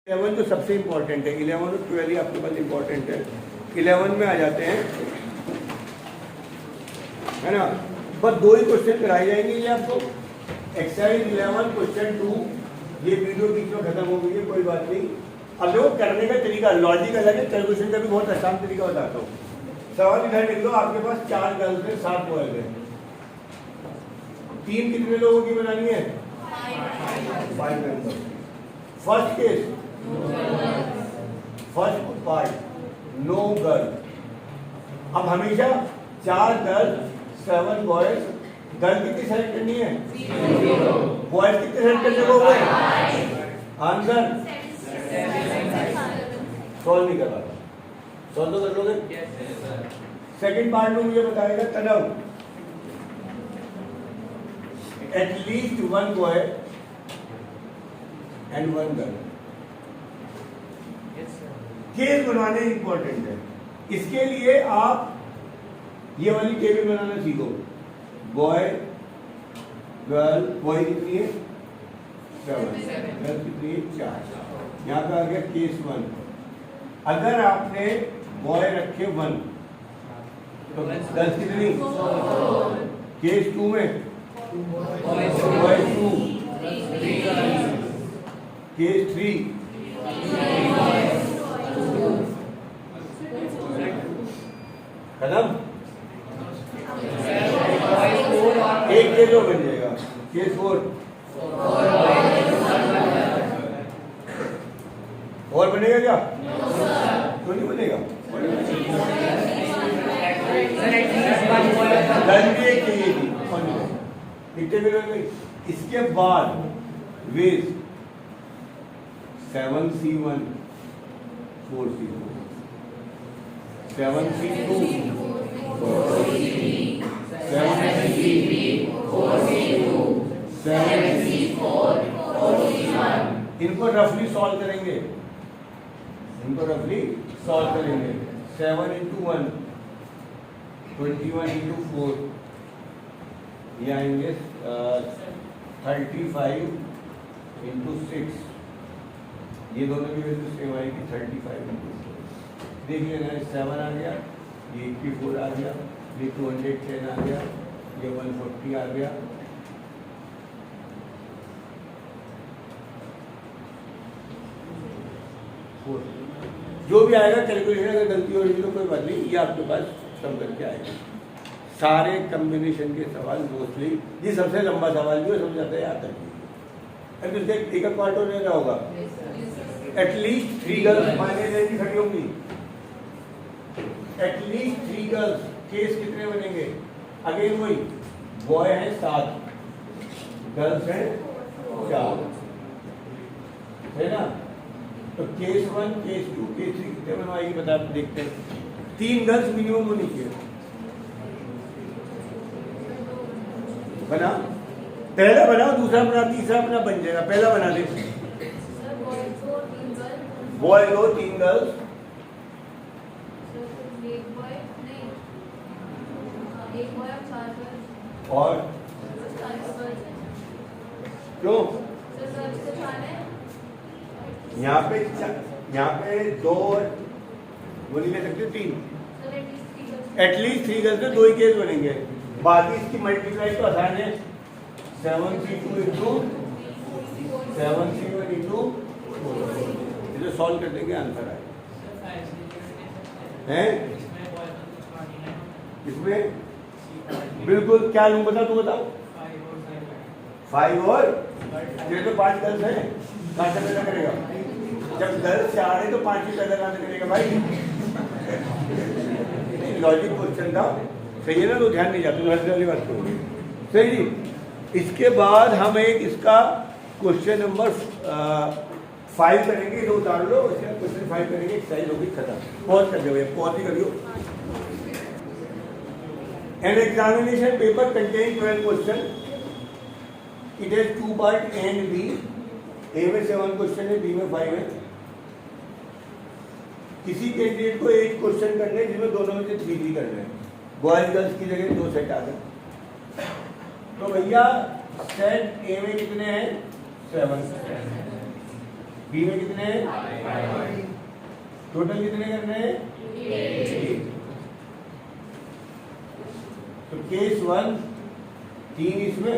11 तो सबसे इम्पोर्टेंट है। 11 और 12 ही आपके पास इम्पोर्टेंट है। 11 में आ जाते हैं, है ना। बस दो ही क्वेश्चन कराए जाएंगे ये आपको। Exercise 11 question 2। ये वीडियो बीच में खत्म हो गई है, कोई बात नहीं। अब देखो करने का तरीका लॉजिक अलग है, कैलकुलेशन का भी बहुत आसान तरीका बताता हूँ। सवाल इधर लिख लो, आपके पास 4 गर्ल्स हैं, 7 बॉयज हैं। 3 कितने लोगों की बनानी है? 5 member. First case, first part no girl. अब हमेशा 4 गर्ल 7 बॉयज। गर्ल कितनी सेलेक्ट करनी है? बॉयज कितने सेलेक्ट करने को हुए? आंसर सॉल्व नहीं कर रहा था, सॉल्व तो कर लोगे। सेकंड पार्ट में मुझे बताएगा कदम at least 1 boy and 1 girl. Case बनवाने इंपॉर्टेंट है। इसके लिए आप ये वाली टेबल बनाना सीखो। बॉय गर्ल, बॉय कितनी है? 7, गर्ल कितनी है? 4। यहाँ पे आ गया केस 1। अगर आपने बॉय रखे 1 तो गर्ल्स कितनी? केस 2 में बॉय 2, केस 3 खत्म। एक केस और बन जाएगा, केस 4 और बनेगा क्या? तो नहीं बनेगा। इसके बाद veg 7C1 4C2 7C2 7C3 7C4 इनको रफली सॉल्व करेंगे, 7 into 1 21 into 4 ये आएंगे 35 into 6। ये दोनों की वैल्यू सेम आएगी 35 into 4। देख लेना, 7 आ गया, ये 84 आ गया, ये 210 आ गया, ये 140 आ गया। जो भी आएगा कैलकुलेशन अगर गलती हो रही है तो कोई बात नहीं, ये आपके पास सब करके आएगा। सारे कम्बिनेशन के सवाल मोस्टली, ये सबसे लंबा सवाल भी सबसे ज्यादा याद रखिए। अब इससे एक पार्ट हो रहा होगा, एटलीस्ट 3 गर्ल्स मायने खड़ी होंगी। एटलीस्ट 3 गर्ल्स, केस कितने बनेंगे? अगेन वही, बॉय है 7, गर्ल्स है 4, है ना। तो केस 1, केस 2, केस 3 कितने बनवाएगी बता, देखते हैं। 3 गर्ल्स मिनिमम होनी चाहिए। बना, पहला बना, दूसरा बना, तीसरा बना, बन जाएगा। पहला बना दे, बॉय 2 3 गर्ल्स और क्यों यहाँ पे 2 वो नहीं ले सकते, 3। एटलीस्ट 3 गर्ल्स में 2 ही केस बनेंगे। बाकी इसकी मल्टीप्लाई तो आसान है, 7C2 into 7C1 into 4। इसे सॉल्व कर देंगे, आंसर आए हैं। इसमें बिल्कुल क्या लूँ बता, तू बताओ। 5 और ये तो 5 गर्ल्स हैं, कहाँ से पैदा करेगा? जब गर्ल्स 4 है तो 5 ही पैदा कहाँ से करेगा भाई? लॉजिक क्वेश्चन था, सही है ना, तो ध्यान नहीं जाते वाली बात करो। सही जी। इसके बाद हम एक इसका क्वेश्चन नंबर 5 करेंगे, इसे उतार लो। इसका क्वेश्चन 5 करेंगे, एक्सरसाइज होगी खत्म। पॉज कर दो, पॉज ही करियो। An examination paper contains 12 question. It has 2 part A and B. A में 7 क्वेश्चन है, B में 5 है। किसी कैंडिडेट को 8 क्वेश्चन करने हैं जिसमें दोनों में से 3 करने हैं। बॉयज गर्ल्स की जगह 2 सेट आ गए। तो तो भैया सेट ए में कितने हैं 7, बी में कितने हैं? टोटल कितने करने हैं? 8। तो केस 1 3 इसमें,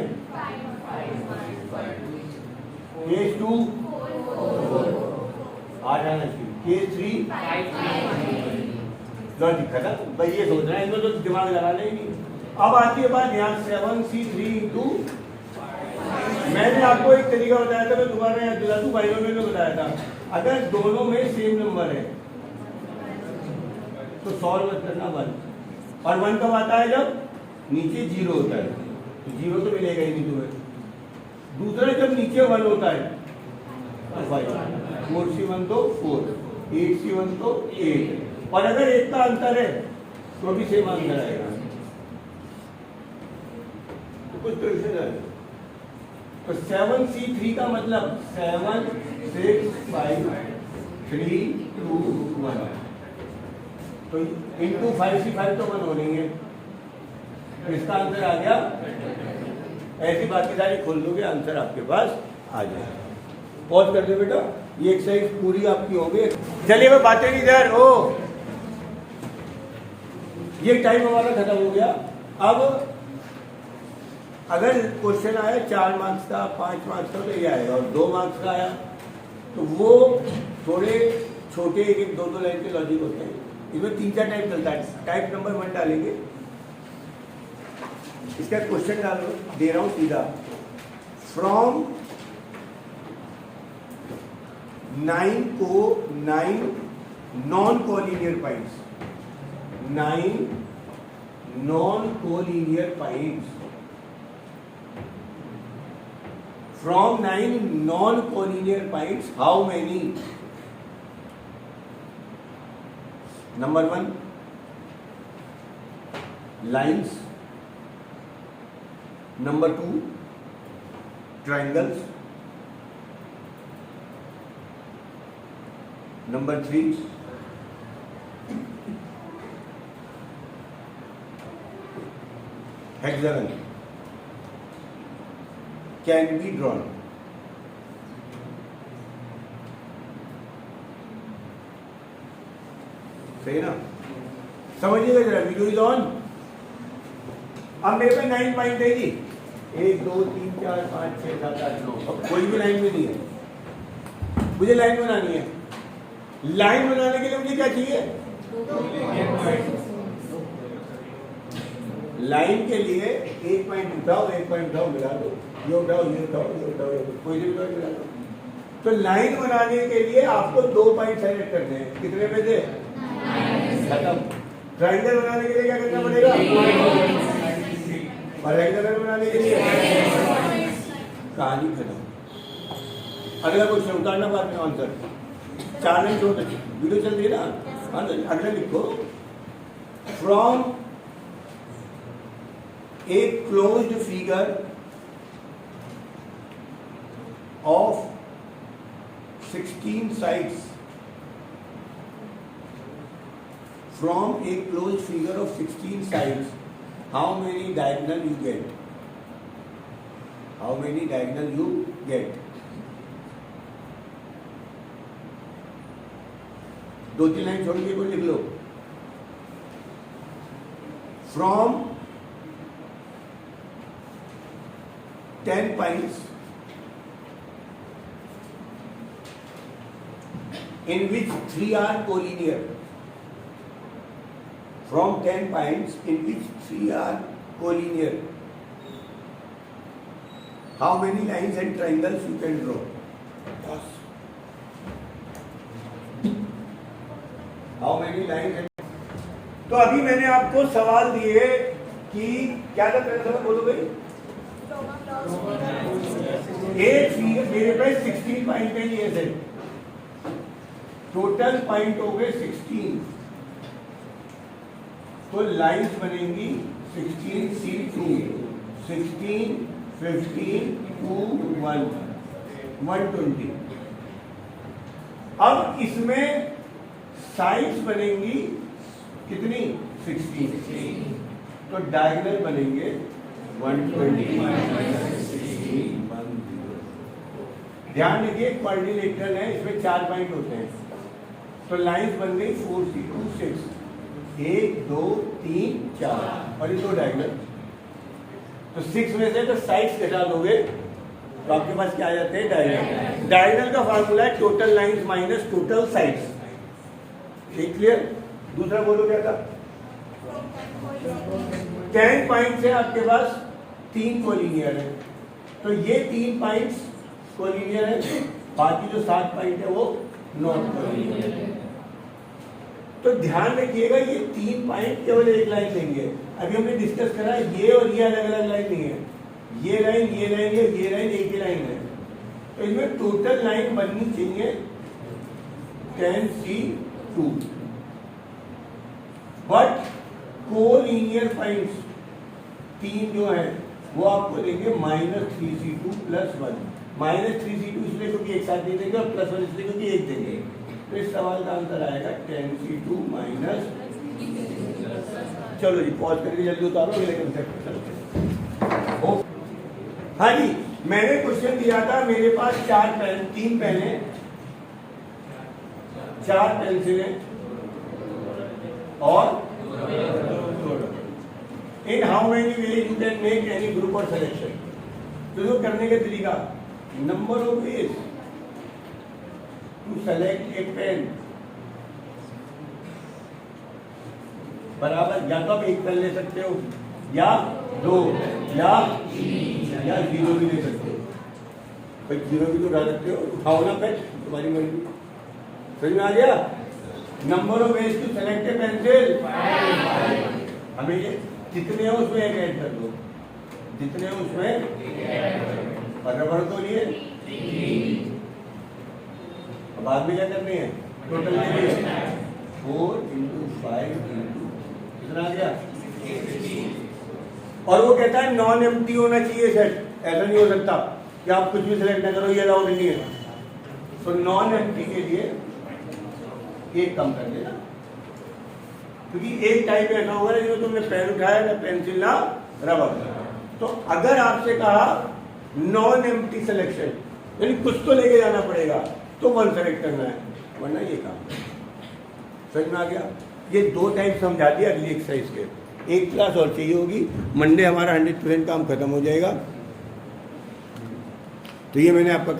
केस 2 8 आना चाहिए, केस 3 लॉजिक खत्म। भाई ये सोच रहे हैं, इनको तो दिमाग लगाना ही नहीं। अब आती है बात यहाँ 7c3 इंटू, मैंने आपको एक तरीका बताया था, मैं दोबारा याद दिला दूं, भाइयों ने बताया था, अगर दोनों में सेम नंबर है तो सॉल्व करना 1, और 1 कब आता है? जब नीचे 0 होता है, तो 0 तो मिलेगा ही नहीं तुम्हें। दूसरा जब नीचे 1 होता है तो 5, 4c1 तो 4, 8c1 तो 8, और अगर एक का अंतर है तो भी सेम आंसर आएगा। तो कुछ क्वेश्चन है, तो 7c3 का मतलब 7 6 5 3 2 1, तो इंटू 5c5 तो 1 हो रही है, इसका आंसर आ गया। ऐसी बाकी सारी खोल दोगे, आंसर आपके पास आ जाएगा। पॉज कर दो बेटा, ये एक्सरसाइज पूरी आपकी हो गई। चलिए मैं बातें नहीं इधर हो, ये टाइम हमारा खत्म हो गया। अब अगर क्वेश्चन आया 4 मार्क्स का, 5 मार्क्स का, तो ये आएगा, और 2 मार्क्स का आया तो वो थोड़े छोटे 1-1 2-2 लाइन के लॉजिक होते हैं। इसमें 3-4 टाइप चलता है। टाइप नंबर 1 डालेंगे, इसका क्वेश्चन डालो, दे रहा हूं सीधा, from 9 non collinear points, 9 non collinear points, from 9 non collinear points, how many? Number 1 lines, number 2 triangles, number 3 hexagon can be drawn. सही ना? समझिएगा जरा, वीडियो इज ऑन। अब मेरे पे 9 पॉइंट है जी, 1 2 3 4 5 6 7 8 9, अब कोई भी लाइन में नहीं है, मुझे लाइन बनानी है। लाइन बनाने के लिए मुझे क्या चाहिए? लाइन के लिए 1 पॉइंट उठाओ, 1 पॉइंट उठाओ, मिला दो, ये उठाओ, ये उठाओ, ये उठाओ, कोई भी पॉइंट मिला दो। तो लाइन बनाने के लिए आपको 2 पॉइंट सेलेक्ट करने हैं, कितने में से? खत्म। ट्राइंगल बनाने के लिए क्या करना पड़ेगा? और हेक्सागन बनाने के लिए कहानी खत्म। अगला क्वेश्चन उतारना बाद में आंसर, 4 लाइन छोड़ दो, वीडियो चल रही है ना। अगला लिखो, from a closed figure of 16 sides, from a closed figure of 16 sides, how many diagonal you get? How many diagonal you get? 2-3 line छोड़ के कोई लिख लो। From 10 points in which 3 are collinear, from 10 points in which 3 are collinear, how many lines and triangles you can draw? Yes. How many lines and... तो अभी मैंने आपको सवाल दिए कि क्या था पहले सवाल बोलो भाई। एक फिगर मेरे पास 16 पॉइंट है, ये है टोटल पॉइंट हो गए 16, तो लाइन्स बनेंगी 16C2, 16 15 2 1 120। अब इसमें साइड्स बनेंगी कितनी? 16, तो डायगोनल बनेंगे 120 -16 10। ध्यान रखिए क्वाड्रिलेटरल है, इसमें 4 पॉइंट होते हैं, तो लाइंस बन गई 4 C2 6, 1 2 3 4 और ये 2 डायगोनल। तो 6 में से तो साइड्स घटा दोगे तो आपके पास क्या आ जाते हैं, डायगोनल। डायगोनल का फार्मूला है total lines minus total sides. ठीक, क्लियर? दूसरा बोलो क्या था? 10 पॉइंट से आपके पास 3 कोलिनियर है, तो ये 3 पॉइंट्स कोलिनियर है, बाकी जो 7 पॉइंट है वो नॉन कोलिनियर है। तो ध्यान रखिएगा ये 3 पॉइंट केवल एक लाइन लेंगे। अभी हमने डिस्कस करा ये और ये अलग अलग लाइन नहीं है, ये लाइन ये लाइन है, ये लाइन एक ही लाइन है, तो इसमें टोटल लाइन बननी चाहिए 10C2, बट कोलिनियर पॉइंट्स 3 जो है वो आपको देंगे -3C2 + 1। -3C2 इसलिए क्योंकि एक साथ नहीं देंगे और +1 इसलिए क्योंकि एक देंगे, तो इस सवाल का आंसर आएगा 10C2 माइनस। चलो जी पॉज करके जल्दी उतारो, अगले कंसेप्ट पे चलते हैं। हाँ जी, मैंने क्वेश्चन दिया था, मेरे पास 3 पेन है, 4 पेंसिल है और in how many ways you can make any group और सिलेक्शन। तो जो करने का तरीका, number of ways to select a pen बराबर, या तो आप एक पेन ले सकते हो या 2 या 0 भी ले सकते हो। भाई 0 भी तो उठा सकते हो, उठाओ ना पेन, तुम्हारी मर्जी। समझ में आ गया? Number of ways to select a pencil, हमें ये जितने हैं उसमें एक ऐड कर दो, जितने हैं उसमें और रबड़ को लिए बाद में क्या करनी है, टोटल लेनी है 4 × 5 कितना आ गया। और वो कहता है नॉन एम्प्टी होना चाहिए सेट, ऐसा नहीं हो सकता कि आप कुछ भी सिलेक्ट ना करो, ये अलाउड नहीं है। तो नॉन एम्प्टी के लिए एक कम कर देना, क्योंकि एक टाइप ऐसा होगा ना जिसमें तुमने पेन उठाया ना पेंसिल ना रबड़। तो अगर आपसे कहा नॉन एम्प्टी सिलेक्शन, यानी कुछ तो लेके जाना पड़ेगा, तो 1 सेलेक्ट करना है, वरना ये काम। समझ में आ गया? ये 2 टाइप समझा दिया अगली एक्सरसाइज के। एक क्लास और चाहिए होगी, मंडे हमारा 100% काम खत्म हो जाएगा। तो ये मैंने आपका